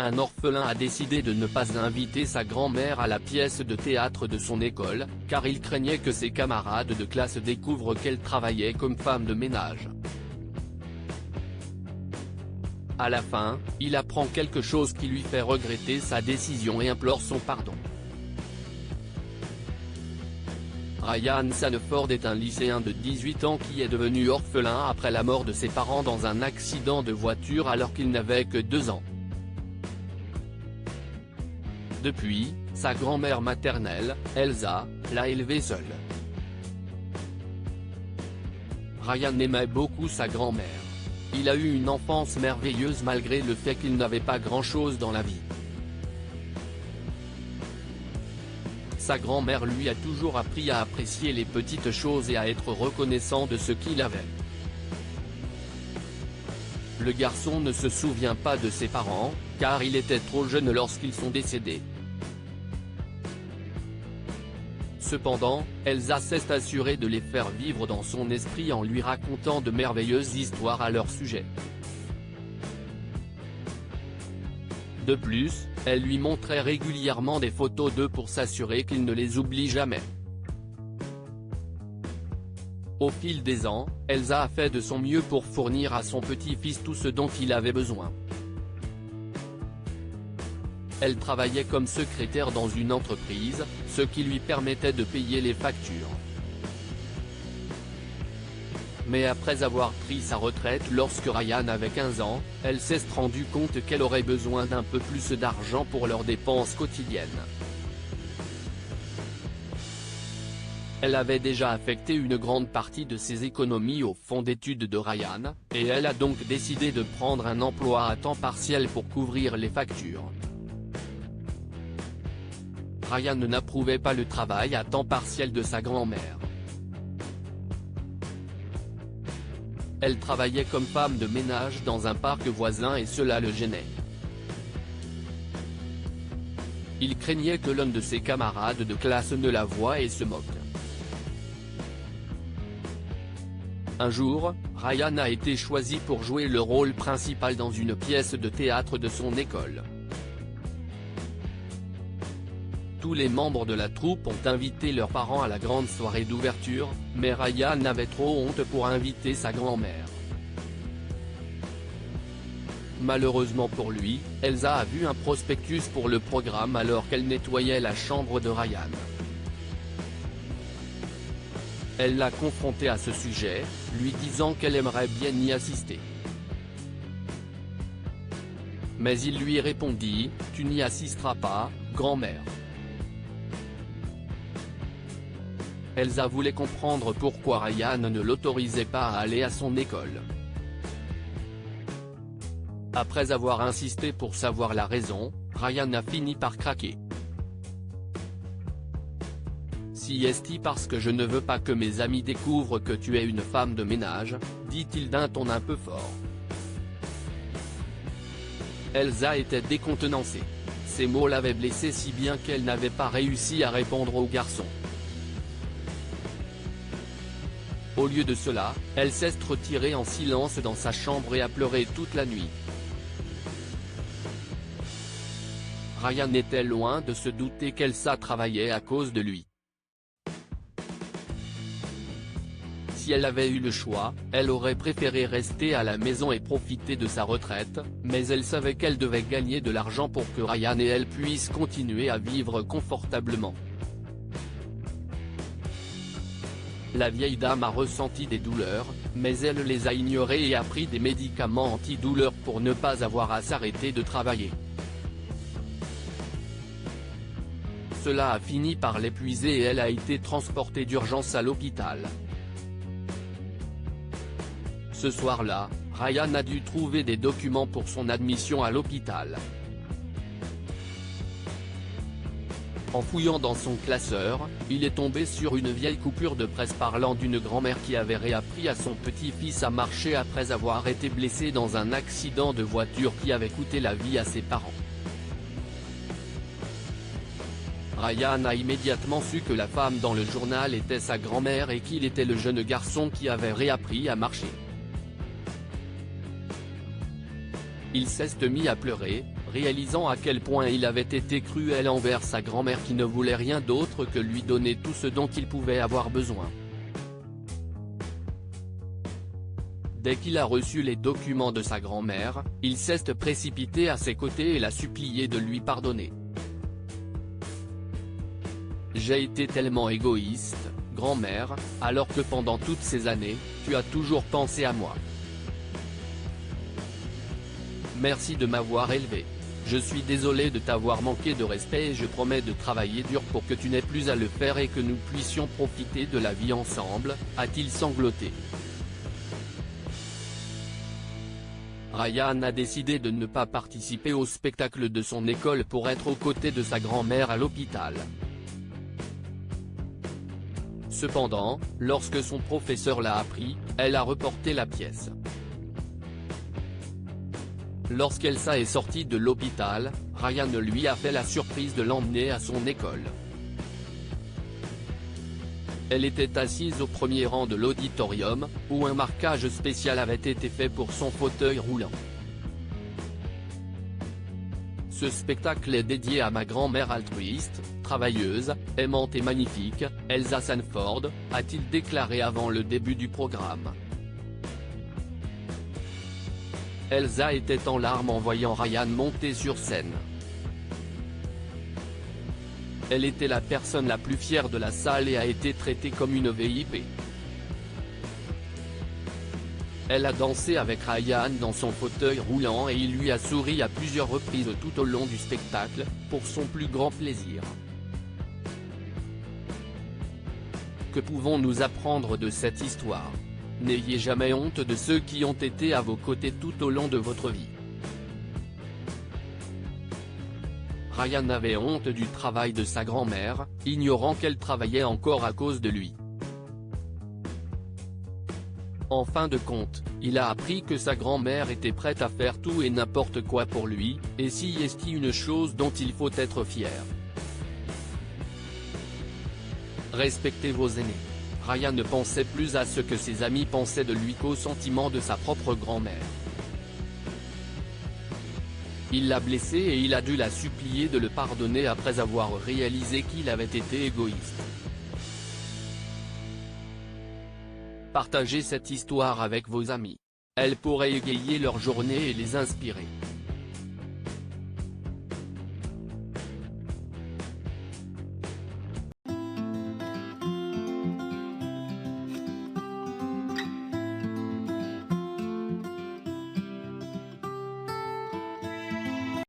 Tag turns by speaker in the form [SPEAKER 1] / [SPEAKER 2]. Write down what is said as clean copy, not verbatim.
[SPEAKER 1] un orphelin a décidé de ne pas inviter sa grand-mère à la pièce de théâtre de son école, car il craignait que ses camarades de classe découvrent qu'elle travaillait comme femme de ménage. À la fin, il apprend quelque chose qui lui fait regretter sa décision et implore son pardon. Ryan Sanford est un lycéen de 18 ans qui est devenu orphelin après la mort de ses parents dans un accident de voiture alors qu'il n'avait que 2 ans. Depuis, sa grand-mère maternelle, Elsa, l'a élevé seul. Ryan aimait beaucoup sa grand-mère. Il a eu une enfance merveilleuse malgré le fait qu'il n'avait pas grand-chose dans la vie. Sa grand-mère lui a toujours appris à apprécier les petites choses et à être reconnaissant de ce qu'il avait. Le garçon ne se souvient pas de ses parents, car il était trop jeune lorsqu'ils sont décédés. Cependant, Elsa s'est assurée de les faire vivre dans son esprit en lui racontant de merveilleuses histoires à leur sujet. De plus, elle lui montrait régulièrement des photos d'eux pour s'assurer qu'il ne les oublie jamais. Au fil des ans, Elsa a fait de son mieux pour fournir à son petit-fils tout ce dont il avait besoin. Elle travaillait comme secrétaire dans une entreprise, ce qui lui permettait de payer les factures. Mais après avoir pris sa retraite lorsque Ryan avait 15 ans, elle s'est rendue compte qu'elle aurait besoin d'un peu plus d'argent pour leurs dépenses quotidiennes. Elle avait déjà affecté une grande partie de ses économies au fonds d'études de Ryan, et elle a donc décidé de prendre un emploi à temps partiel pour couvrir les factures. Ryan n'approuvait pas le travail à temps partiel de sa grand-mère. Elle travaillait comme femme de ménage dans un parc voisin et cela le gênait. Il craignait que l'un de ses camarades de classe ne la voie et se moque. Un jour, Ryan a été choisi pour jouer le rôle principal dans une pièce de théâtre de son école. Tous les membres de la troupe ont invité leurs parents à la grande soirée d'ouverture, mais Ryan avait trop honte pour inviter sa grand-mère. Malheureusement pour lui, Elsa a vu un prospectus pour le programme alors qu'elle nettoyait la chambre de Ryan. Elle l'a confronté à ce sujet, lui disant qu'elle aimerait bien y assister. Mais il lui répondit, « Tu n'y assisteras pas, grand-mère ». Elsa voulait comprendre pourquoi Ryan ne l'autorisait pas à aller à son école. Après avoir insisté pour savoir la raison, Ryan a fini par craquer. Si est-ce parce que je ne veux pas que mes amis découvrent que tu es une femme de ménage, dit-il d'un ton un peu fort. Elsa était décontenancée. Ces mots l'avaient blessée si bien qu'elle n'avait pas réussi à répondre au garçon. Au lieu de cela, elle s'est retirée en silence dans sa chambre et a pleuré toute la nuit. Ryan était loin de se douter qu'Elsa travaillait à cause de lui. Si elle avait eu le choix, elle aurait préféré rester à la maison et profiter de sa retraite, mais elle savait qu'elle devait gagner de l'argent pour que Ryan et elle puissent continuer à vivre confortablement. La vieille dame a ressenti des douleurs, mais elle les a ignorées et a pris des médicaments antidouleurs pour ne pas avoir à s'arrêter de travailler. Cela a fini par l'épuiser et elle a été transportée d'urgence à l'hôpital. Ce soir-là, Ryan a dû trouver des documents pour son admission à l'hôpital. En fouillant dans son classeur, il est tombé sur une vieille coupure de presse parlant d'une grand-mère qui avait réappris à son petit-fils à marcher après avoir été blessé dans un accident de voiture qui avait coûté la vie à ses parents. Ryan a immédiatement su que la femme dans le journal était sa grand-mère et qu'il était le jeune garçon qui avait réappris à marcher. Il s'est mis à pleurer, réalisant à quel point il avait été cruel envers sa grand-mère qui ne voulait rien d'autre que lui donner tout ce dont il pouvait avoir besoin. Dès qu'il a reçu les documents de sa grand-mère, il s'est précipité à ses côtés et l'a supplié de lui pardonner. « J'ai été tellement égoïste, grand-mère, alors que pendant toutes ces années, tu as toujours pensé à moi. Merci de m'avoir élevé. Je suis désolé de t'avoir manqué de respect et je promets de travailler dur pour que tu n'aies plus à le faire et que nous puissions profiter de la vie ensemble », a-t-il sangloté. Ryan a décidé de ne pas participer au spectacle de son école pour être aux côtés de sa grand-mère à l'hôpital. Cependant, lorsque son professeur l'a appris, elle a reporté la pièce. Lorsqu'Elsa est sortie de l'hôpital, Ryan lui a fait la surprise de l'emmener à son école. Elle était assise au premier rang de l'auditorium, où un marquage spécial avait été fait pour son fauteuil roulant. Ce spectacle est dédié à ma grand-mère altruiste, travailleuse, aimante et magnifique, Elsa Sanford, a-t-il déclaré avant le début du programme. Elsa était en larmes en voyant Ryan monter sur scène. Elle était la personne la plus fière de la salle et a été traitée comme une VIP. Elle a dansé avec Ryan dans son fauteuil roulant et il lui a souri à plusieurs reprises tout au long du spectacle, pour son plus grand plaisir. Que pouvons-nous apprendre de cette histoire? N'ayez jamais honte de ceux qui ont été à vos côtés tout au long de votre vie. Ryan avait honte du travail de sa grand-mère, ignorant qu'elle travaillait encore à cause de lui. En fin de compte, il a appris que sa grand-mère était prête à faire tout et n'importe quoi pour lui, et si est une chose dont il faut être fier. Respectez vos aînés. Ryan ne pensait plus à ce que ses amis pensaient de lui qu'aux sentiments de sa propre grand-mère. Il l'a blessée et il a dû la supplier de le pardonner après avoir réalisé qu'il avait été égoïste. Partagez cette histoire avec vos amis. Elle pourrait égayer leur journée et les inspirer.